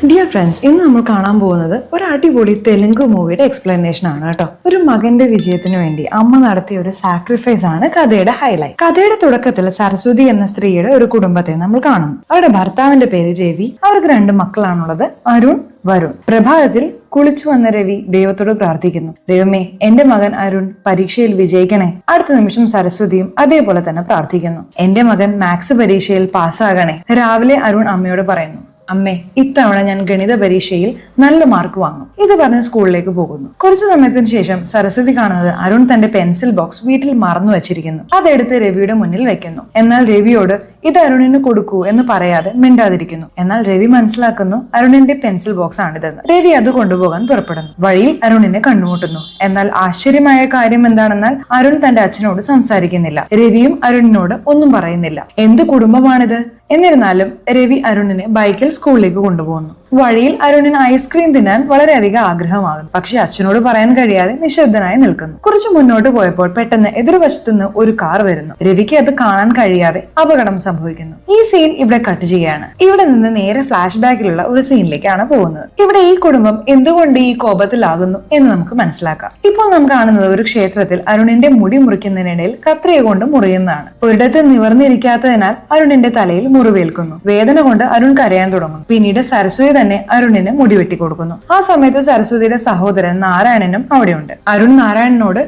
Dear friends, ഇന്ന് നമ്മൾ കാണാൻ പോകുന്നത് ഒരു അടിപൊളി തെലുങ്ക് മൂവിയുടെ എക്സ്പ്ലനേഷൻ ആണ് കേട്ടോ. ഒരു മകന്റെ വിജയത്തിന് വേണ്ടി അമ്മ നടത്തിയ ഒരു സാക്രിഫൈസ് ആണ് കഥയുടെ ഹൈലൈറ്റ്. കഥയുടെ തുടക്കത്തിൽ സരസ്വതി എന്ന സ്ത്രീയുടെ ഒരു കുടുംബത്തെ നമ്മൾ കാണുന്നു. അവരുടെ ഭർത്താവിന്റെ പേര് രവി. അവർക്ക് 2 മക്കളാണുള്ളത്, അരുൺ, വരുൺ. പ്രഭാതത്തിൽ കുളിച്ചു വന്ന രവി ദൈവത്തോട് പ്രാർത്ഥിക്കുന്നു, ദൈവമേ, എന്റെ മകൻ അരുൺ പരീക്ഷയിൽ വിജയിക്കണേ. അടുത്ത നിമിഷം സരസ്വതിയും അതേപോലെ തന്നെ പ്രാർത്ഥിക്കുന്നു, എന്റെ മകൻ മാത്സ് പരീക്ഷയിൽ പാസ്സാകണേ. രാവിലെ അരുൺ അമ്മയോട് പറയുന്നു, അമ്മേ, ഇത്തവണ ഞാൻ ഗണിത പരീക്ഷയിൽ നല്ല മാർക്ക് വാങ്ങും. ഇത് പറഞ്ഞ് സ്കൂളിലേക്ക് പോകുന്നു. കുറച്ചു സമയത്തിന് ശേഷം സരസ്വതി കാണുന്നത് അരുൺ തന്റെ പെൻസിൽ ബോക്സ് വീട്ടിൽ മറന്നു വെച്ചിരിക്കുന്നു. അതെടുത്ത് രവിയുടെ മുന്നിൽ വെക്കുന്നു. എന്നാൽ രവിയോട് ഇത് അരുണിന് കൊടുക്കൂ എന്ന് പറയാതെ മിണ്ടാതിരിക്കുന്നു. എന്നാൽ രവി മനസ്സിലാക്കുന്നു അരുണിന്റെ പെൻസിൽ ബോക്സ് ആണിതെന്ന്. രവി അത് കൊണ്ടുപോകാൻ പുറപ്പെടുന്നു. വഴിയിൽ അരുണിനെ കണ്ടുമുട്ടുന്നു. എന്നാൽ ആശ്ചര്യമായ കാര്യം എന്താണെന്നാൽ അരുൺ തന്റെ അച്ഛനോട് സംസാരിക്കുന്നില്ല. രവിയും അരുണിനോട് ഒന്നും പറയുന്നില്ല. എന്ത് കുടുംബമാണിത്? എന്നിരുന്നാലും രവി അരുണിനെ ബൈക്കിൽ സ്കൂളിലേക്ക് കൊണ്ടുപോകുന്നു. വഴിയിൽ അരുണിന് ഐസ്ക്രീം തിന്നാൻ വളരെയധികം ആഗ്രഹമാകുന്നു. പക്ഷെ അച്ഛനോട് പറയാൻ കഴിയാതെ നിശബ്ദനായി നിൽക്കുന്നു. കുറച്ച് മുന്നോട്ട് പോയപ്പോൾ പെട്ടെന്ന് എതിർവശത്തുനിന്ന് ഒരു കാർ വരുന്നു. രവിക്ക് അത് കാണാൻ കഴിയാതെ അപകടം സംഭവിക്കുന്നു. ഈ സീൻ ഇവിടെ കട്ട് ചെയ്യുകയാണ്. ഇവിടെ നിന്ന് നേരെ ഫ്ലാഷ് ബാക്കിലുള്ള ഒരു സീനിലേക്കാണ് പോകുന്നത്. ഇവിടെ ഈ കുടുംബം എന്തുകൊണ്ട് ഈ കോപത്തിലാകുന്നു എന്ന് നമുക്ക് മനസ്സിലാക്കാം. ഇപ്പോൾ നാം കാണുന്നത് ഒരു ക്ഷേത്രത്തിൽ അരുണിന്റെ മുടി മുറിക്കുന്നതിനിടയിൽ കത്രിക കൊണ്ട് മുറിയുന്നതാണ്. ഒരിടത്ത് നിവർന്നിരിക്കാത്തതിനാൽ അരുണിന്റെ തലയിൽ മുറിവേൽക്കുന്നു. വേദന കൊണ്ട് അരുൺ കരയാൻ തുടങ്ങുന്നു. പിന്നീട് സരസ്വതി തന്നെ അരുണിന് മുടി വെട്ടിക്കൊടുക്കുന്നു. ആ സമയത്ത് സരസ്വതിയുടെ സഹോദരൻ നാരായണനും അവിടെയുണ്ട്. അരുൺ നാരായണനോട്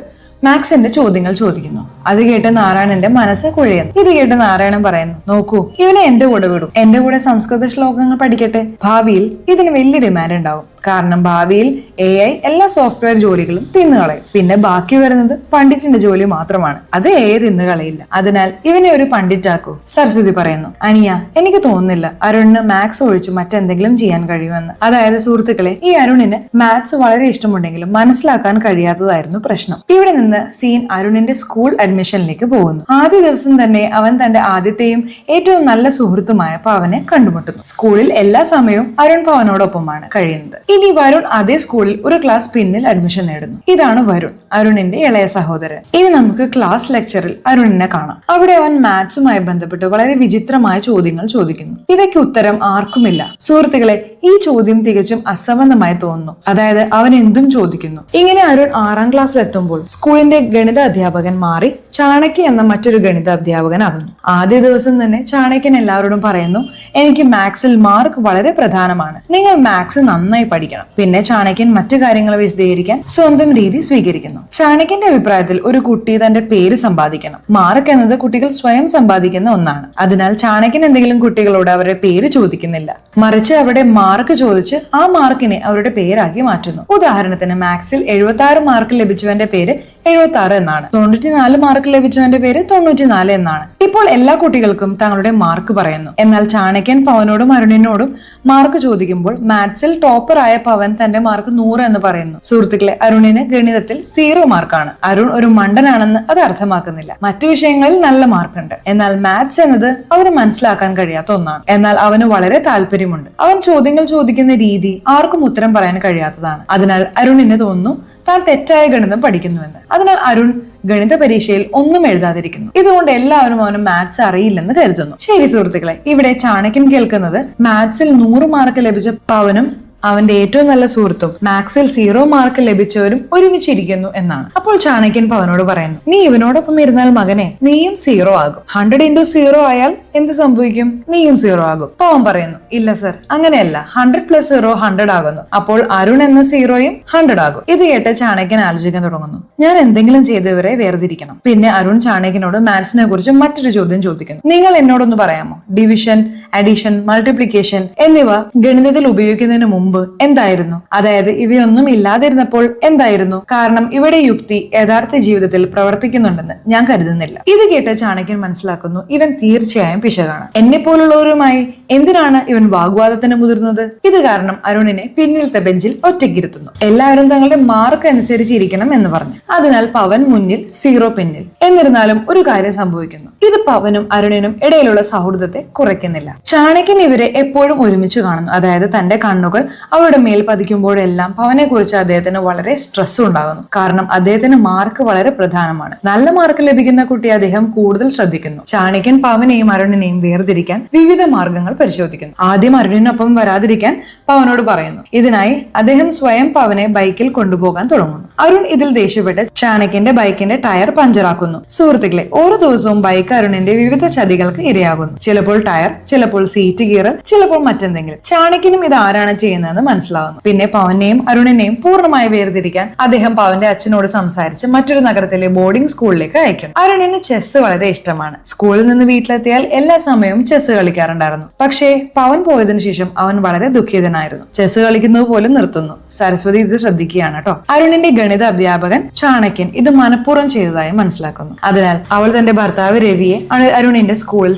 മാത്സിന്റെ ചോദ്യങ്ങൾ ചോദിക്കുന്നു. അത് കേട്ട് നാരായണന്റെ മനസ്സ് കുഴയുന്നു. ഇത് കേട്ട് നാരായണൻ പറയുന്നു, നോക്കൂ, ഇവനെ എന്റെ കൂടെ വിടും. എന്റെ കൂടെ സംസ്കൃത ശ്ലോകങ്ങൾ പഠിക്കട്ടെ. ഭാവിയിൽ ഇതിന് വലിയ ഡിമാൻഡ് ഉണ്ടാവും. കാരണം ഭാവിയിൽ AI എല്ലാ സോഫ്റ്റ്വെയർ ജോലികളും തിന്നുകളയും. പിന്നെ ബാക്കി വരുന്നത് പണ്ഡിറ്റിന്റെ ജോലി മാത്രമാണ്. അത് AI തിന്നുകളയില്ല. അതിനാൽ ഇവനെ ഒരു പണ്ഡിറ്റാക്കൂ. സരസ്വതി പറയുന്നു, അനിയ, എനിക്ക് തോന്നുന്നില്ല അരുണിന് മാത്സ് ഒഴിച്ച് മറ്റെന്തെങ്കിലും ചെയ്യാൻ കഴിയുമെന്ന്. അതായത് സുഹൃത്തുക്കളെ, ഈ അരുണിന് മാത്സ് വളരെ ഇഷ്ടമുണ്ടെങ്കിലും മനസ്സിലാക്കാൻ കഴിയാത്തതായിരുന്നു പ്രശ്നം. ഇവിടെ നിന്ന് സീൻ അരുണിന്റെ സ്കൂൾ അഡ്മിഷനിലേക്ക് പോകുന്നു. ആദ്യ ദിവസം തന്നെ അവൻ തന്റെ ആദ്യത്തെയും ഏറ്റവും നല്ല സുഹൃത്തുമായ പവനെ കണ്ടുമുട്ടുന്നു. സ്കൂളിൽ എല്ലാ സമയവും അരുൺ പവനോടൊപ്പമാണ് കഴിയുന്നത്. ഇനി വരുൺ അതേ സ്കൂളിൽ ഒരു ക്ലാസ് പിന്നിൽ അഡ്മിഷൻ നേടുന്നു. ഇതാണ് വരുൺ, അരുണിന്റെ ഇളയ സഹോദരൻ. ഇനി നമുക്ക് ക്ലാസ് ലെക്ചറിൽ അരുണിനെ കാണാം. അവിടെ അവൻ മാത്സുമായി ബന്ധപ്പെട്ട് വളരെ വിചിത്രമായ ചോദ്യങ്ങൾ ചോദിക്കുന്നു. ഇവയ്ക്ക് ഉത്തരം ആർക്കുമില്ല. സുഹൃത്തുക്കളെ, ഈ ചോദ്യം തികച്ചും അസംബന്ധമായി തോന്നുന്നു. അതായത് അവൻ എന്തും ചോദിക്കുന്നു. ഇങ്ങനെ അരുൺ 6ാം ക്ലാസ്സിൽ എത്തുമ്പോൾ സ്കൂളിന്റെ ഗണിത അധ്യാപകൻ മാറി ചാണക്യ എന്ന മറ്റൊരു ഗണിത അധ്യാപകനാകുന്നു. ആദ്യ ദിവസം തന്നെ ചാണക്യൻ എല്ലാവരോടും പറയുന്നു, എനിക്ക് മാത്സിൽ മാർക്ക് വളരെ പ്രധാനമാണ്. നിങ്ങൾ മാത്സ് നന്നായി പഠിക്കണം. പിന്നെ ചാണക്യൻ മറ്റു കാര്യങ്ങൾ വിശദീകരിക്കാൻ സ്വന്തം രീതി സ്വീകരിക്കുന്നു. ചാണക്യന്റെ അഭിപ്രായത്തിൽ ഒരു കുട്ടി തന്റെ പേര് സമ്പാദിക്കണം. മാർക്ക് എന്നത് കുട്ടികൾ സ്വയം സമ്പാദിക്കുന്ന ഒന്നാണ്. അതിനാൽ ചാണക്യൻ എന്തെങ്കിലും കുട്ടികളോട് അവരുടെ പേര് ചോദിക്കുന്നില്ല. മറിച്ച് അവരുടെ മാർക്ക് ചോദിച്ച് ആ മാർക്കിനെ അവരുടെ പേരാക്കി മാറ്റുന്നു. ഉദാഹരണത്തിന് മാത്സിൽ 76 മാർക്ക് ലഭിച്ചവന്റെ പേര് 76 എന്നാണ്. 94 മാർക്ക് ലഭിച്ചവന്റെ പേര് 94 എന്നാണ്. ഇപ്പോൾ എല്ലാ കുട്ടികൾക്കും തങ്ങളുടെ മാർക്ക് പറയുന്നു. എന്നാൽ ചാണക്യൻ പവനോടും അരുണിനോടും മാർക്ക് ചോദിക്കുമ്പോൾ മാത്സിൽ ടോപ്പർ ആയ പവൻ തന്റെ മാർക്ക് 100 എന്ന് പറയുന്നു. സുഹൃത്തുക്കളെ, അരുണിന് ഗണിതത്തിൽ 0 മാർക്കാണ്. അരുൺ ഒരു മണ്ടനാണെന്ന് അത് അർത്ഥമാക്കുന്നില്ല. മറ്റു വിഷയങ്ങളിൽ നല്ല മാർക്കുണ്ട്. എന്നാൽ മാത്സ് എന്നത് അവന് മനസ്സിലാക്കാൻ കഴിയാത്ത ഒന്നാണ്. എന്നാൽ അവന് വളരെ താല്പര്യമുണ്ട്. അവൻ ചോദ്യങ്ങൾ ചോദിക്കുന്ന രീതി ആർക്കും ഉത്തരം പറയാൻ കഴിയാത്തതാണ്. അതിനാൽ അരുണിന് തോന്നുന്നു താൻ തെറ്റായ ഗണിതം പഠിക്കുന്നുവെന്ന്. അതിനാൽ അരുൺ ഗണിത പരീക്ഷയിൽ ഒന്നും എഴുതാതിരിക്കുന്നു. ഇതുകൊണ്ട് എല്ലാവരും അവന് മാത്സ് അറിയില്ലെന്ന് കരുതുന്നു. ശരി സുഹൃത്തുക്കളെ, ഇവിടെ ചാണക്യൻ കേൾക്കുന്നത് മാത്സിൽ 100 മാർക്ക് ലഭിച്ച പവനും അവന്റെ ഏറ്റവും നല്ല സുഹൃത്തും മാത്സിൽ 0 മാർക്ക് ലഭിച്ചവരും ഒരുമിച്ചിരിക്കുന്നു എന്നാണ്. അപ്പോൾ ചാണക്യൻ പവനോട് പറയുന്നു, നീ ഇവനോടൊപ്പം ഇരുന്നാൽ മകനെ നീയും 0 ആകും. 100 × 0 ആയാൽ എന്ത് സംഭവിക്കും? നീയും 0 ആകും. പവൻ പറയുന്നു, ഇല്ല സർ, അങ്ങനെയല്ല. 100 + 0 100 ആകുന്നു. അപ്പോൾ അരുൺ എന്ന 0യും 100 ആകും. ഇത് കേട്ട് ചാണക്യൻ ആലോചിക്കാൻ തുടങ്ങുന്നു. ഞാൻ എന്തെങ്കിലും ചെയ്തവരെ വേർതിരിക്കണം. പിന്നെ അരുൺ ചാണക്യനോട് മാത്സിനെ കുറിച്ച് മറ്റൊരു ചോദ്യം ചോദിക്കുന്നു. നിങ്ങൾ എന്നോടൊന്ന് പറയാമോ, ഡിവിഷൻ, അഡീഷൻ, മൾട്ടിപ്ലിക്കേഷൻ എന്നിവ ഗണിതത്തിൽ ഉപയോഗിക്കുന്നതിന് മുമ്പ് എന്തായിരുന്നു? അതായത് ഇവയൊന്നും ഇല്ലാതിരുന്നപ്പോൾ എന്തായിരുന്നു? കാരണം ഇവിടെ യുക്തി യഥാർത്ഥ ജീവിതത്തിൽ പ്രവർത്തിക്കുന്നുണ്ടെന്ന് ഞാൻ കരുതുന്നില്ല. ഇത് കേട്ട് ചാണക്യൻ മനസ്സിലാക്കുന്നു, ഇവൻ തീർച്ചയായും പിശകാണ്. എന്നെ പോലുള്ളവരുമായി എന്തിനാണ് ഇവൻ വാഗ്വാദത്തിന് മുതിർന്നത്? ഇത് കാരണം അരുണിനെ പിന്നിലത്തെ ബെഞ്ചിൽ ഒറ്റയ്ക്കിരുത്തുന്നു. എല്ലാവരും തങ്ങളുടെ മാർക്ക് അനുസരിച്ചിരിക്കണം എന്ന് പറഞ്ഞു. അതിനാൽ പവൻ മുന്നിൽ, 0 പിന്നിൽ. എന്നിരുന്നാലും ഒരു കാര്യം സംഭവിക്കുന്നു. ഇത് പവനും അരുണിനും ഇടയിലുള്ള സൗഹൃദത്തെ കുറയ്ക്കുന്നില്ല. ചാണക്യൻ ഇവരെ എപ്പോഴും ഒരുമിച്ച് കാണുന്നു. അതായത് തന്റെ കണ്ണുകൾ അവരുടെ മേൽ പതിക്കുമ്പോഴെല്ലാം പവനെ കുറിച്ച് അദ്ദേഹത്തിന് വളരെ സ്ട്രെസ് ഉണ്ടാകുന്നു. കാരണം അദ്ദേഹത്തിന് മാർക്ക് വളരെ പ്രധാനമാണ്. നല്ല മാർക്ക് ലഭിക്കുന്ന കുട്ടി അദ്ദേഹം കൂടുതൽ ശ്രദ്ധിക്കുന്നു. ചാണക്യൻ പവനെയും അരുണിനെയും വേർതിരിക്കാൻ വിവിധ മാർഗങ്ങൾ പരിശോധിക്കുന്നു. ആദ്യം അരുണിനൊപ്പം വരാതിരിക്കാൻ പവനോട് പറയുന്നു. ഇതിനായി അദ്ദേഹം സ്വയം പവനെ ബൈക്കിൽ കൊണ്ടുപോകാൻ തുടങ്ങുന്നു. അരുൺ ഇതിൽ ദേഷ്യപ്പെട്ട് ചാണക്യന്റെ ബൈക്കിന്റെ ടയർ പഞ്ചറാക്കുന്നു. സുഹൃത്തുക്കളെ, ഓരോ ദിവസവും ബൈക്ക് അരുണിന്റെ വിവിധ ചതികൾക്ക് ഇരയാകുന്നു. ചിലപ്പോൾ ടയർ, ചിലപ്പോൾ സീറ്റ് ഗിയർ, ചിലപ്പോൾ മറ്റെന്തെങ്കിലും. ചാണക്യനും ഇത് ആരാണ് ചെയ്യുന്നതെന്ന് മനസ്സിലാവുന്നു. പിന്നെ പവനെയും അരുണിനെയും പൂർണ്ണമായി വേർതിരിക്കാൻ അദ്ദേഹം പവന്റെ അച്ഛനോട് സംസാരിച്ച് മറ്റൊരു നഗരത്തിലെ ബോർഡിംഗ് സ്കൂളിലേക്ക് അയക്കും. അരുണിന് ചെസ് വളരെ ഇഷ്ടമാണ്. സ്കൂളിൽ നിന്ന് വീട്ടിലെത്തിയാൽ എല്ലാ സമയവും ചെസ് കളിക്കാറുണ്ടായിരുന്നു. പക്ഷേ പവൻ പോയതിനു ശേഷം അവൻ വളരെ ദുഃഖിതനായിരുന്നു. ചെസ് കളിക്കുന്നത് പോലും നിർത്തുന്നു. സരസ്വതി ഇത് ശ്രദ്ധിക്കുകയാണ് കേട്ടോ. അരുണിന്റെ ഗണിത അധ്യാപകൻ ചാണക്യൻ ഇത് മനഃപൂർവ്വം ചെയ്തതായി മനസ്സിലാക്കുന്നു. അതിനാൽ അവൾ തന്റെ ഭർത്താവ് രവിയെ അരുണിന്റെ സ്കൂളിൽ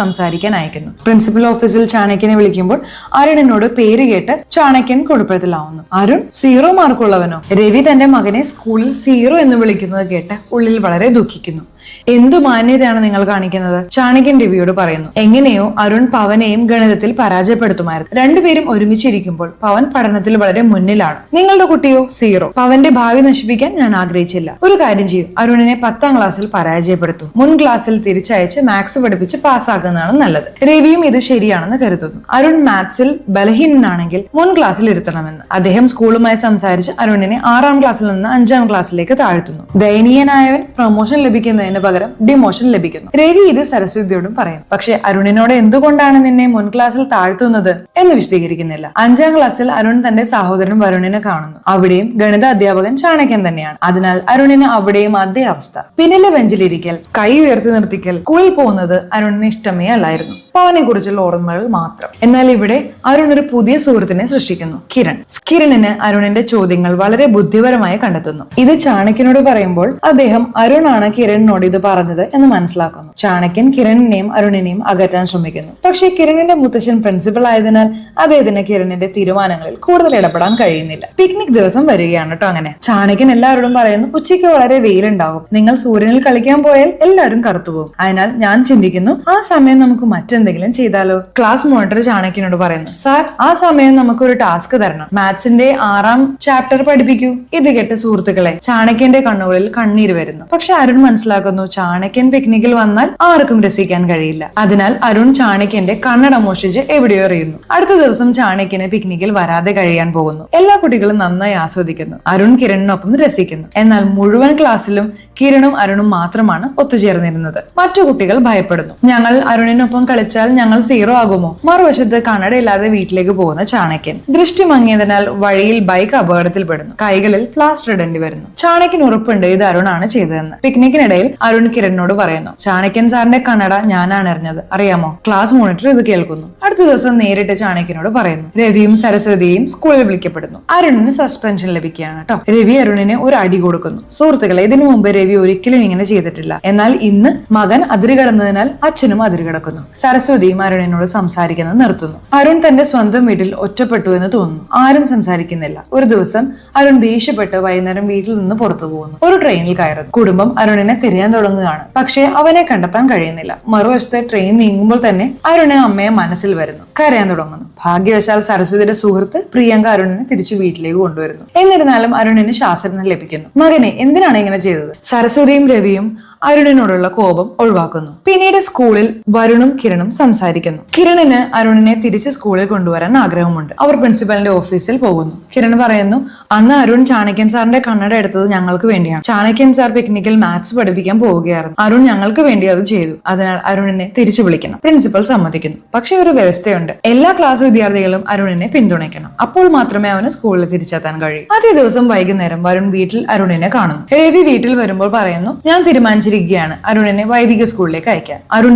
സംസാരിക്കാൻ അയക്കുന്നു. പ്രിൻസിപ്പൽ ഓഫീസിൽ ചാണക്യനെ വിളിക്കുമ്പോൾ അരുണിനോട് പേര് കേട്ട് ചാണക്യൻ കുഴപ്പത്തിലാവുന്നു. അരുൺ 0 മാർക്കുള്ളവനോ? രവി തന്റെ മകനെ സ്കൂളിൽ 0 എന്ന് വിളിക്കുന്നത് കേട്ട് ഉള്ളിൽ വളരെ ദുഃഖിക്കുന്നു. എന്തു മാന്യതയാണ് നിങ്ങൾ കാണിക്കുന്നത്? ചാണക്യൻ രവിയോട് പറയുന്നു. എങ്ങനെയോ അരുൺ പവനെയും ഗണിതത്തിൽ പരാജയപ്പെടുത്തുമായിരുന്നു. രണ്ടുപേരും ഒരുമിച്ചിരിക്കുമ്പോൾ പവൻ പഠനത്തിൽ വളരെ മുന്നിലാണ്. നിങ്ങളുടെ കുട്ടിയോ 0. പവന്റെ ഭാവി നശിപ്പിക്കാൻ ഞാൻ ആഗ്രഹിച്ചില്ല. ഒരു കാര്യം ചെയ്യൂ, അരുണിനെ 10ാം ക്ലാസ്സിൽ പരാജയപ്പെടുത്തു. മുൻ ക്ലാസ്സിൽ തിരിച്ചയച്ച് മാത്സ് പഠിപ്പിച്ച് പാസ്സാക്കുന്നതാണ് നല്ലത്. രവിയും ഇത് ശരിയാണെന്ന് കരുതുന്നു. അരുൺ മാത്സിൽ ബലഹീനനാണെങ്കിൽ മുൻ ക്ലാസ്സിൽ ഇരുത്തണമെന്ന് അദ്ദേഹം സ്കൂളുമായി സംസാരിച്ച് അരുണിനെ 6ാം ക്ലാസ്സിൽ നിന്ന് 5ാം ക്ലാസ്സിലേക്ക് താഴ്ത്തുന്നു. ദയനീയനായവൻ പ്രൊമോഷൻ ലഭിക്കുന്നതിന് പകരം ഡിമോഷൻ ലഭിക്കുന്നു. രവി ഇത് സരസ്വതിയോടും പറയുന്നു. പക്ഷെ അരുണിനോട് എന്തുകൊണ്ടാണ് നിന്നെ മുൻ ക്ലാസ്സിൽ താഴ്ത്തുന്നത് എന്ന് വിശദീകരിക്കുന്നില്ല. 5ാം ക്ലാസ്സിൽ അരുൺ തന്റെ സഹോദരൻ വരുണിനെ കാണുന്നു. അവിടെയും ഗണിത അധ്യാപകൻ ചാണക്യൻ തന്നെയാണ്. അതിനാൽ അരുണിന് അവിടെയും അതേ അവസ്ഥ. പിന്നിലെ ബെഞ്ചിലിരിക്കൽ, കൈ ഉയർത്തി നിർത്തിക്കൽ, സ്കൂളിൽ പോകുന്നത് അരുണിന് ഇഷ്ടമേ അല്ലായിരുന്നു. പവനെ കുറിച്ചുള്ള ഓർമ്മകൾ മാത്രം. എന്നാൽ ഇവിടെ അരുൺ ഒരു പുതിയ സുഹൃത്തിനെ സൃഷ്ടിക്കുന്നു, കിരൺ. കിരണിന് അരുണിന്റെ ചോദ്യങ്ങൾ വളരെ ബുദ്ധിപരമായി കണ്ടെത്തുന്നു. ഇത് ചാണക്യനോട് പറയുമ്പോൾ അദ്ദേഹം അരുണാണ് കിരണിനോട് ഇത് പറഞ്ഞത് എന്ന് മനസ്സിലാക്കുന്നു. ചാണക്യൻ കിരണിനെയും അരുണിനെയും അകറ്റാൻ ശ്രമിക്കുന്നു. പക്ഷേ കിരണിന്റെ മുത്തശ്ശൻ പ്രിൻസിപ്പൽ ആയതിനാൽ അദ്ദേഹത്തിന് കിരണിന്റെ തീരുമാനങ്ങളിൽ കൂടുതൽ ഇടപെടാൻ കഴിയുന്നില്ല. പിക്നിക് ദിവസം വരികയാണ് കേട്ടോ. അങ്ങനെ ചാണക്യൻ എല്ലാവരോടും പറയുന്നു, ഉച്ചയ്ക്ക് വളരെ വെയിലുണ്ടാകും. നിങ്ങൾ സൂര്യനിൽ കളിക്കാൻ പോയാൽ എല്ലാവരും കറുത്തുപോകും. അതിനാൽ ഞാൻ ചിന്തിക്കുന്നു, ആ സമയം നമുക്ക് മറ്റെന്തെങ്കിലും ചെയ്താലോ? ക്ലാസ് മോണിറ്റർ ചാണക്യനോട് പറയുന്നു, സാർ, ആ സമയം നമുക്കൊരു ടാസ്ക് തരണം. മാത്സിന്റെ 6ാം ചാപ്റ്റർ പഠിപ്പിക്കൂ. ഇത് കേട്ട് സുഹൃത്തുക്കളെ, ചാണക്യന്റെ കണ്ണുകളിൽ കണ്ണീര് വരുന്നു. പക്ഷെ അരുൺ മനസ്സിലാക്കുന്നു, ചാണക്യൻ പിക്നിക്കിൽ വന്നാൽ ആർക്കും രസിക്കാൻ കഴിയില്ല. അതിനാൽ അരുൺ ചാണക്യന്റെ കണ്ണട മോഷ്ടിച്ച് എവിടെയോ എറിയുന്നു. അടുത്ത ദിവസം ചാണക്യന് പിക്നിക്കിൽ വരാതെ കഴിയാൻ പോകുന്നു. എല്ലാ കുട്ടികളും നന്നായി ആസ്വദിക്കുന്നു. അരുൺ കിരണിനൊപ്പം രസിക്കുന്നു. എന്നാൽ മുഴുവൻ ക്ലാസ്സിലും കിരണും അരുണും മാത്രമാണ് ഒത്തുചേർന്നിരുന്നത്. മറ്റു കുട്ടികൾ ഭയപ്പെടുന്നു. ഞങ്ങൾ അരുണിനൊപ്പം കളിച്ചാൽ ഞങ്ങൾ 0 ആകുമോ? മറുവശത്ത് കണ്ണടയില്ലാതെ വീട്ടിലേക്ക് പോകുന്ന ചാണക്യൻ. ദൃഷ്ടി മങ്ങിയതിനാൽ വഴിയിൽ ബൈക്ക് അപകടത്തിൽപ്പെടുന്നു. കൈകളിൽ പ്ലാസ്റ്റർ ഇടേണ്ടി വരുന്നു. ചാണക്യൻ ഉറപ്പുണ്ട് ഇത് അരുണാണ് ചെയ്തതെന്ന്. പിക്നിക്കിനിടയിൽ അരുൺ കിരണിനോട് പറയുന്നു, ചാണക്യൻ സാറിന്റെ കണ്ണട ഞാനാണ് എറിഞ്ഞത്, അറിയാമോ? ക്ലാസ് മോണിറ്റർ ഇത് കേൾക്കുന്നു. അടുത്ത ദിവസം നേരിട്ട് ചാണക്യനോട് പറയുന്നു. രവിയും സരസ്വതിയും സ്കൂളിൽ വിളിക്കപ്പെടുന്നു. അരുണിന് സസ്പെൻഷൻ ലഭിക്കുകയാണ് കേട്ടോ. രവി അരുണിന് ഒരു അടി കൊടുക്കുന്നു. സുഹൃത്തുക്കളെ, ഇതിനു മുമ്പ് രവി ഒരിക്കലും ഇങ്ങനെ ചെയ്തിട്ടില്ല. എന്നാൽ ഇന്ന് മകൻ അതിരുകടന്നതിനാൽ അച്ഛനും അതിരുകടക്കുന്നു. സരസ്വതിയും അരുണിനോട് സംസാരിക്കുന്നത് നിർത്തുന്നു. അരുൺ തന്റെ സ്വന്തം വീട്ടിൽ ഒറ്റപ്പെട്ടു എന്ന് തോന്നുന്നു. ആരും സംസാരിക്കുന്നില്ല. ഒരു ദിവസം അരുൺ ദേഷ്യപ്പെട്ട് വൈകുന്നേരം വീട്ടിൽ നിന്ന് പുറത്തു പോകുന്നു. ഒരു ട്രെയിനിൽ കയറുന്നു. കുടുംബം അരുണിനെ തിരയാൻ തുടങ്ങുകയാണ്. പക്ഷേ അവനെ കണ്ടെത്താൻ കഴിയുന്നില്ല. മറുവശത്തെ ട്രെയിൻ നീങ്ങുമ്പോൾ തന്നെ അരുണിന് അമ്മയെ മനസ്സിൽ വരുന്നു. കരയാൻ തുടങ്ങുന്നു. ഭാഗ്യവശാൽ സരസ്വതിയുടെ സുഹൃത്ത് പ്രിയങ്ക അരുണിനെ തിരിച്ചു വീട്ടിലേക്ക് കൊണ്ടുവരുന്നു. എന്നിരുന്നാലും അരുണിന് ശാസനം ലഭിക്കുന്നു. മകനെ എന്തിനാണ് ഇങ്ങനെ ചെയ്തത്? സരസ്വതിയും രവിയും അരുണിനോടുള്ള കോപം ഒഴിവാക്കുന്നു. പിന്നീട് സ്കൂളിൽ വരുണും കിരണും സംസാരിക്കുന്നു. കിരണിന് അരുണിനെ തിരിച്ച് സ്കൂളിൽ കൊണ്ടുവരാൻ ആഗ്രഹമുണ്ട്. അവർ പ്രിൻസിപ്പലിന്റെ ഓഫീസിൽ പോകുന്നു. കിരൺ പറയുന്നു, അന്ന് അരുൺ ചാണക്യൻ സാറിന്റെ കണ്ണട എടുത്തത് ഞങ്ങൾക്ക് വേണ്ടിയാണ്. ചാണക്യൻ സാർ പിക്നിക്കിൽ മാത്സ് പഠിപ്പിക്കാൻ പോവുകയായിരുന്നു. അരുൺ ഞങ്ങൾക്ക് വേണ്ടി അത് ചെയ്തു. അതിനാൽ അരുണിനെ തിരിച്ചു വിളിക്കണം. പ്രിൻസിപ്പൽ സമ്മതിക്കുന്നു. പക്ഷെ ഒരു വ്യവസ്ഥയുണ്ട്. എല്ലാ ക്ലാസ് വിദ്യാർത്ഥികളും അരുണിനെ പിന്തുണയ്ക്കണം. അപ്പോൾ മാത്രമേ അവന് സ്കൂളിൽ തിരിച്ചെത്താൻ കഴിയൂ. അതേ ദിവസം വൈകുന്നേരം വരുൺ വീട്ടിൽ അരുണിനെ കാണുന്നു. രവി വീട്ടിൽ വരുമ്പോൾ പറയുന്നു, ഞാൻ തീരുമാനിച്ചിരിക്കുകയാണ് അരുണിനെ വൈദിക സ്കൂളിലേക്ക് അയക്കാൻ. അരുൺ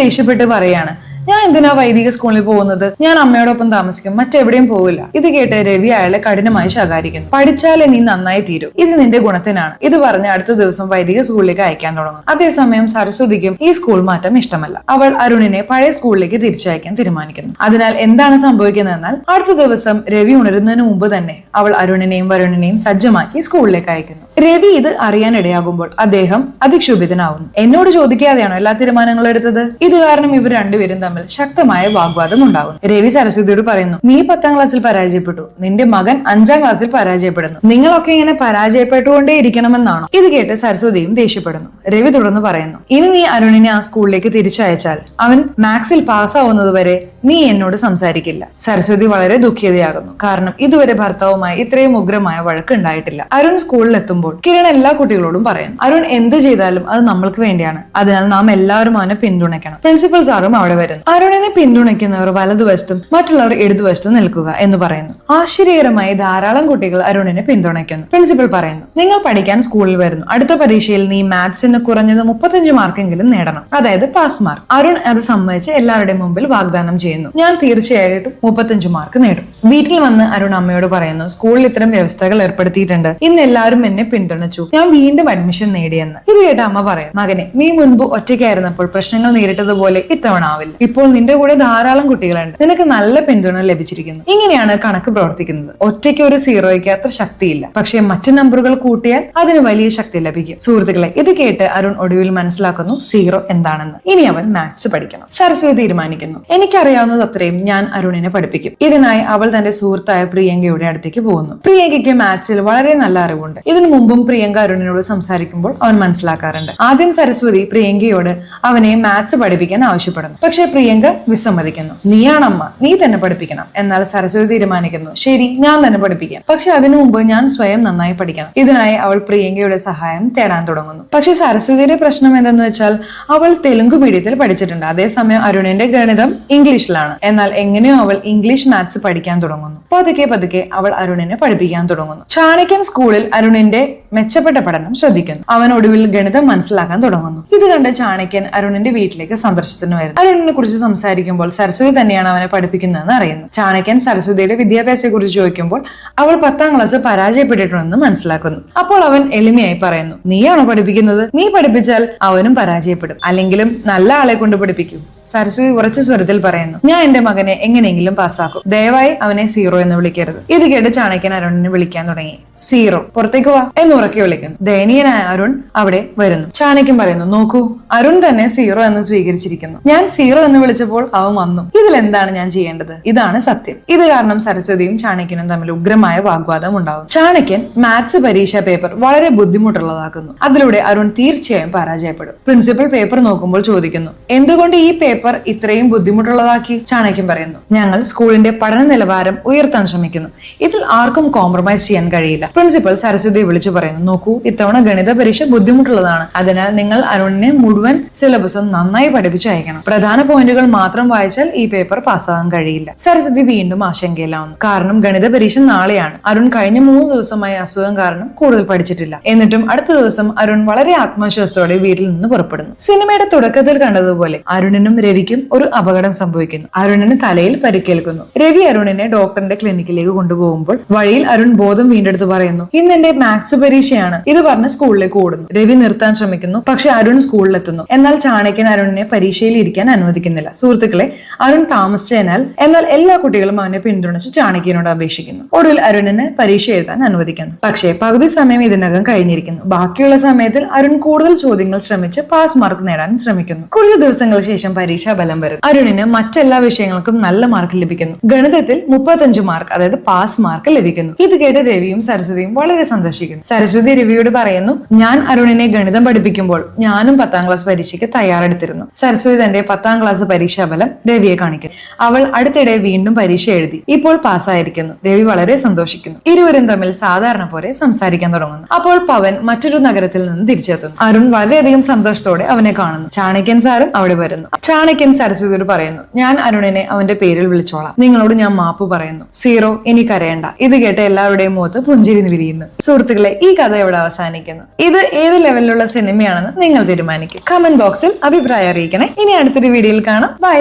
ദേഷ്യപ്പെട്ട് പറയാണ്, ഞാൻ എന്തിനാ വൈദിക സ്കൂളിൽ പോകുന്നത്? ഞാൻ അമ്മയോടൊപ്പം താമസിക്കും, മറ്റെവിടെയും പോകില്ല. ഇത് കേട്ട് രവി അയാളെ കഠിനമായി ശകാരിക്കുന്നു. പഠിച്ചാലേ നീ നന്നായി തീരും, ഇത് നിന്റെ ഗുണത്തിനാണ്. ഇത് പറഞ്ഞ് അടുത്ത ദിവസം വൈദിക സ്കൂളിലേക്ക് അയക്കാൻ തുടങ്ങും. അതേസമയം സരസ്വതിക്കും ഈ സ്കൂൾ മാറ്റം ഇഷ്ടമല്ല. അവൾ അരുണിനെ പഴയ സ്കൂളിലേക്ക് തിരിച്ചയക്കാൻ തീരുമാനിക്കുന്നു. അതിനാൽ എന്താണ് സംഭവിക്കുന്നതെന്നാൽ അടുത്ത ദിവസം രവി ഉണരുന്നതിന് മുമ്പ് തന്നെ അവൾ അരുണിനെയും വരുണിനെയും സജ്ജമാക്കി സ്കൂളിലേക്ക് അയക്കുന്നു. രവി ഇത് അറിയാനിടയാകുമ്പോൾ അദ്ദേഹം അതിക്ഷുഭിതനാവുന്നു. എന്നോട് ചോദിക്കാതെയാണോ എല്ലാ തീരുമാനങ്ങളും എടുത്തത്? ഇത് കാരണം ഇവർ രണ്ടുപേരും തമ്മിൽ ശക്തമായ വാഗ്വാദം ഉണ്ടാകുന്നു. രവി സരസ്വതിയോട് പറയുന്നു, നീ 10ാം ക്ലാസ്സിൽ പരാജയപ്പെട്ടു, നിന്റെ മകൻ 5ാം ക്ലാസ്സിൽ പരാജയപ്പെടുന്നു, നിങ്ങളൊക്കെ ഇങ്ങനെ പരാജയപ്പെട്ടുകൊണ്ടേ ഇരിക്കണമെന്നാണോ? ഇത് കേട്ട് സരസ്വതിയും ദേഷ്യപ്പെടുന്നു. രവി തുടർന്ന് പറയുന്നു, ഇനി നീ അരുണിനെ ആ സ്കൂളിലേക്ക് തിരിച്ചയച്ചാൽ അവൻ മാത്സിൽ പാസ്സാവുന്നത് വരെ നീ എന്നോട് സംസാരിക്കില്ല. സരസ്വതി വളരെ ദുഃഖിതയാകുന്നു. കാരണം ഇതുവരെ ഭർത്താവുമായി ഇത്രയും ഉഗ്രമായ വഴക്ക് ഉണ്ടായിട്ടില്ല. അരുൺ സ്കൂളിൽ എത്തുമ്പോൾ കിരൺ എല്ലാ കുട്ടികളോടും പറയുന്നു, അരുൺ എന്ത് ചെയ്താലും അത് നമ്മൾക്ക് വേണ്ടിയാണ്, അതിനാൽ നാം എല്ലാവരും അവനെ പിന്തുണയ്ക്കണം. പ്രിൻസിപ്പൽ സാറും അവിടെ വരുന്നു. അരുണിനെ പിന്തുണയ്ക്കുന്നവർ വലതുവശത്തും മറ്റുള്ളവർ ഇടതുവശത്തും നിൽക്കുക എന്ന് പറയുന്നു. ആശ്ചര്യകരമായി ധാരാളം കുട്ടികൾ അരുണിനെ പിന്തുണയ്ക്കുന്നു. പ്രിൻസിപ്പൽ പറയുന്നു, നിങ്ങൾ പഠിക്കാൻ സ്കൂളിൽ വരുന്നു, അടുത്ത പരീക്ഷയിൽ നീ മാത്സിന് കുറഞ്ഞത് 35 മാർക്കെങ്കിലും നേടണം, അതായത് പാസ് മാർക്ക്. അരുൺ അത് സമ്മതിച്ച് എല്ലാവരുടെയും മുമ്പിൽ വാഗ്ദാനം ചെയ്യുന്നു, ഞാൻ തീർച്ചയായിട്ടും 35 മാർക്ക് നേടും. വീട്ടിൽ വന്ന് അരുൺ അമ്മയോട് പറയുന്നു, സ്കൂളിൽ ഇത്തരം വ്യവസ്ഥകൾ ഏർപ്പെടുത്തിയിട്ടുണ്ട്, ഇന്ന് എല്ലാവരും എന്നെ പിന്തുണച്ചു, ഞാൻ വീണ്ടും അഡ്മിഷൻ നേടിയെന്ന്. ഇത് കേട്ട അമ്മ പറയും, മകനെ, നീ മുൻപ് ഒറ്റയ്ക്കായിരുന്നപ്പോൾ പ്രശ്നങ്ങൾ നേരിട്ടതുപോലെ ഇത്തവണ ആവില്ല. ഇപ്പോൾ നിന്റെ കൂടെ ധാരാളം കുട്ടികളുണ്ട്, നിനക്ക് നല്ല പിന്തുണ ലഭിച്ചിരിക്കുന്നു. ഇങ്ങനെയാണ് കണക്ക് പ്രവർത്തിക്കുന്നത്. ഒറ്റയ്ക്ക് ഒരു സീറോയ്ക്ക് അത്ര ശക്തിയില്ല, പക്ഷേ മറ്റു നമ്പറുകൾ കൂട്ടിയാൽ അതിന് വലിയ ശക്തി ലഭിക്കും. സുഹൃത്തുക്കളെ, ഇത് കേട്ട് അരുൺ ഒടുവിൽ മനസ്സിലാക്കുന്നു സീറോ എന്താണെന്ന്. ഇനി അവൻ മാത്സ് പഠിക്കണം. സരസ്വതി തീരുമാനിക്കുന്നു, എനിക്കറിയാവുന്നത് അത്രയും ഞാൻ അരുണിനെ പഠിപ്പിക്കും. ഇതിനായി അവൾ തന്റെ സുഹൃത്തായ പ്രിയങ്കയുടെ അടുത്തേക്ക് പോകുന്നു. പ്രിയങ്കയ്ക്ക് മാത്സിൽ വളരെ നല്ല അറിവുണ്ട്. ഇതിനു മുമ്പും പ്രിയങ്ക അരുണിനോട് സംസാരിക്കുമ്പോൾ അവൻ മനസ്സിലാക്കാറുണ്ട്. ആദ്യം സരസ്വതി പ്രിയങ്കയോട് അവനെ മാത്സ് പഠിപ്പിക്കാൻ ആവശ്യപ്പെടുന്നു. പക്ഷെ പ്രിയങ്ക വിസമ്മതിക്കുന്നു. നീയാണമ്മ, നീ തന്നെ പഠിപ്പിക്കണം. എന്നാൽ സരസ്വതി തീരുമാനിക്കുന്നു, ശരി, ഞാൻ തന്നെ പഠിപ്പിക്കാം, പക്ഷെ അതിനു മുമ്പ് ഞാൻ സ്വയം നന്നായി പഠിക്കണം. ഇതിനായി അവൾ പ്രിയങ്കയുടെ സഹായം തേടാൻ തുടങ്ങുന്നു. പക്ഷെ സരസ്വതിയുടെ പ്രശ്നം എന്തെന്ന് വെച്ചാൽ അവൾ തെലുങ്ക് മീഡിയത്തിൽ പഠിച്ചിട്ടുണ്ട്. അതേസമയം അരുണിന്റെ ഗണിതം ഇംഗ്ലീഷിലാണ്. എന്നാൽ എങ്ങനെയോ അവൾ ഇംഗ്ലീഷ് മാത്സ് പഠിക്കാൻ തുടങ്ങുന്നു. പതുക്കെ പതുക്കെ അവൾ അരുണിനെ പഠിപ്പിക്കാൻ തുടങ്ങുന്നു. ചാണക്യൻ സ്കൂളിൽ അരുണിന്റെ മെച്ചപ്പെട്ട പഠനം ശ്രദ്ധിക്കുന്നു. അവൻ ഒടുവിൽ ഗണിതം മനസ്സിലാക്കാൻ തുടങ്ങുന്നു. ഇത് കണ്ട് ചാണക്യൻ അരുണിന്റെ വീട്ടിലേക്ക് സന്ദർശനത്തിന് വരുന്നു. അരുണിനെ കുറിച്ച് സംസാരിക്കുമ്പോൾ സരസ്വതി തന്നെയാണ് അവനെ പഠിപ്പിക്കുന്നതെന്ന് അറിയുന്നു. ചാണക്യൻ സരസ്വതിയുടെ വിദ്യാഭ്യാസത്തെ കുറിച്ച് ചോദിക്കുമ്പോൾ അവൾ 10ാം ക്ലാസ് പരാജയപ്പെട്ടിട്ടുണ്ടെന്ന് മനസ്സിലാക്കുന്നു. അപ്പോൾ അവൻ എളിമയായി പറയുന്നു, നീയാണോ പഠിപ്പിക്കുന്നത്? നീ പഠിപ്പിച്ചാൽ അവനും പരാജയപ്പെടും, അല്ലെങ്കിലും നല്ല ആളെ കൊണ്ട് പഠിപ്പിക്കൂ. സരസ്വതി ഉറച്ച സ്വരത്തിൽ പറയുന്നു, ഞാൻ എന്റെ മകനെ എങ്ങനെയെങ്കിലും പാസ്സാക്കും, ദയവായി അവനെ സീറോ എന്ന് വിളിക്കരുത്. ഇത് കേട്ട് ചാണക്യൻ അരുണിനെ വിളിക്കാൻ തുടങ്ങി. സീറോ, പുറത്തേക്ക് വാ എന്ന് ഉറക്കെ വിളിക്കുന്നു. ദയനീയനായ അരുൺ അവിടെ വരുന്നു. ചാണക്യൻ പറയുന്നു, നോക്കൂ, അരുൺ തന്നെ സീറോ എന്ന് സ്വീകരിച്ചിരിക്കുന്നു. ഞാൻ സീറോ എന്ന് വിളിച്ചപ്പോൾ അവൻ വന്നു. ഇതിൽ എന്താണ് ഞാൻ ചെയ്യേണ്ടത്? ഇതാണ് സത്യം. ഇത് കാരണം സരസ്വതിയും ചാണക്യനും തമ്മിൽ ഉഗ്രമായ വാഗ്വാദം ഉണ്ടാവും. ചാണക്യൻ മാത്സ് പരീക്ഷാ പേപ്പർ വളരെ ബുദ്ധിമുട്ടുള്ളതാക്കുന്നു. അതിലൂടെ അരുൺ തീർച്ചയായും പരാജയപ്പെടും. പ്രിൻസിപ്പൽ പേപ്പർ നോക്കുമ്പോൾ ചോദിക്കുന്നു, എന്തുകൊണ്ട് ഈ പേപ്പർ ഇത്രയും ബുദ്ധിമുട്ടുള്ളതാക്കി? ചാണക്യൻ പറയുന്നു, ഞങ്ങൾ സ്കൂളിന്റെ പഠന നിലവാരം ഉയർത്താൻ ശ്രമിക്കുന്നു, ഇതിൽ ആർക്കും കോംപ്രമൈസ് ചെയ്യാൻ കഴിയില്ല. പ്രിൻസിപ്പൽ സരസ്വതിയെ വിളിച്ചു പറയുന്നു, നോക്കൂ, ഇത്തവണ ഗണിത പരീക്ഷ ബുദ്ധിമുട്ടുള്ളതാണ്, അതിനാൽ നിങ്ങൾ അരുണിനെ മുഴുവൻ സിലബസും നന്നായി പഠിപ്പിച്ചു അയക്കണം. പ്രധാന പോയിന്റുകൾ മാത്രം വായിച്ചാൽ ഈ പേപ്പർ പാസ്സാകാൻ കഴിയില്ല. സരസ്വതി വീണ്ടും ആശങ്കയിലാവുന്നു. കാരണം ഗണിത പരീക്ഷ നാളെയാണ്. അരുൺ കഴിഞ്ഞ 3 ദിവസമായി അസുഖം കാരണം കൂടുതൽ പഠിച്ചിട്ടില്ല. എന്നിട്ടും അടുത്ത ദിവസം അരുൺ വളരെ ആത്മവിശ്വാസത്തോടെ വീട്ടിൽ നിന്ന് പുറപ്പെടുന്നു. സിനിമയുടെ തുടക്കത്തിൽ കണ്ടതുപോലെ അരുണിനും രവിക്കും ഒരു അപകടം സംഭവിക്കുന്നു. അരുണിന് തലയിൽ പരിക്കേൽക്കുന്നു. രവി അരുണിനെ ഡോക്ടറിന്റെ ക്ലിനിക്കിലേക്ക് കൊണ്ടുപോകുമ്പോൾ വഴിയിൽ അരുൺ ബോധം വീണ്ടെടുത്ത് പറയുന്നു, ഇന്ന് എന്റെ മാത്സ് പരീക്ഷയാണ്. ഇത് പറഞ്ഞ് സ്കൂളിലേക്ക് ഓടുന്നു. രവി നിർത്താൻ ശ്രമിക്കുന്നു, പക്ഷെ അരുൺ സ്കൂളിലെത്തുന്നു. എന്നാൽ ചാണക്യൻ അരുണിനെ പരീക്ഷയിൽ ഇരിക്കാൻ അനുവദിക്കുന്നില്ല. സുഹൃത്തുക്കളെ, അരുൺ താമസിച്ചതിനാൽ എന്നാൽ എല്ലാ കുട്ടികളും അവനെ പിന്തുണച്ച് ചാണക്യനോട് അപേക്ഷിക്കുന്നു. ഒടുവിൽ അരുണിന് പരീക്ഷ എഴുതാൻ അനുവദിക്കുന്നു. പക്ഷേ പകുതി സമയം ഇതിനകം കഴിഞ്ഞിരിക്കുന്നു. ബാക്കിയുള്ള സമയത്തിൽ അരുൺ കൂടുതൽ ചോദ്യങ്ങൾ ശ്രമിച്ച് പാസ് മാർക്ക് നേടാൻ ശ്രമിക്കുന്നു. കുറച്ച് ദിവസങ്ങൾക്ക് ശേഷം പരീക്ഷാ ഫലം വരുന്നു. അരുണിന് മറ്റെല്ലാ വിഷയങ്ങൾക്കും നല്ല മാർക്ക് ലഭിക്കുന്നു. ഗണിതത്തിൽ 35 മാർക്ക്, അതായത് പാസ് മാർക്ക് ലഭിക്കുന്നു. ഇത് കേട്ട് രവിയും സരസ്വതിയും വളരെ സന്തോഷിക്കുന്നു. സരസ്വതി രവിയോട് പറയുന്നു, ഞാൻ അരുണിനെ ഗണിതം പഠിപ്പിക്കുമ്പോൾ ഞാനും 10ാം ക്ലാസ് പരീക്ഷയ്ക്ക് തയ്യാറെടുത്തിരുന്നു. സരസ്വതി തന്റെ 10ാം ക്ലാസ് പരീക്ഷാ ഫലം രവിയെ കാണിക്കുന്നു. അവൾ അടുത്തിടെ വീണ്ടും പരീക്ഷ എഴുതി, ഇപ്പോൾ പാസ്സായിരിക്കുന്നു. രവി വളരെ സന്തോഷിക്കുന്നു. ഇരുവരും തമ്മിൽ സാധാരണ പോലെ സംസാരിക്കാൻ തുടങ്ങുന്നു. അപ്പോൾ പവൻ മറ്റൊരു നഗരത്തിൽ നിന്ന് തിരിച്ചെത്തുന്നു. അരുൺ വളരെയധികം സന്തോഷത്തോടെ അവനെ കാണുന്നു. ചാണക്യൻ സാറും അവിടെ വരുന്നു. ചാണക്യൻ സരസ്വതിയോട് പറയുന്നു, ഞാൻ അരുണിനെ അവന്റെ പേരിൽ വിളിച്ചോളാം, നിങ്ങളോട് ഞാൻ മാപ്പ് പറയുന്നു. സീറോ, ഇനി കരയണ്ട. ഇത് കേട്ട് എല്ലാവരുടെയും മുഖത്ത് പുഞ്ചിരി വിരിയുന്നു. സുഹൃത്തുക്കളെ, ഈ കഥ ഇവിടെ അവസാനിക്കുന്നു. ഇത് ഏത് ലെവലിലുള്ള സിനിമയാണെന്ന് നിങ്ങൾ തീരുമാനിക്കും. കമന്റ് ബോക്സിൽ അഭിപ്രായം അറിയിക്കണേ. ഇനി അടുത്തൊരു വീഡിയോയിൽ കാണാം. ബൈ.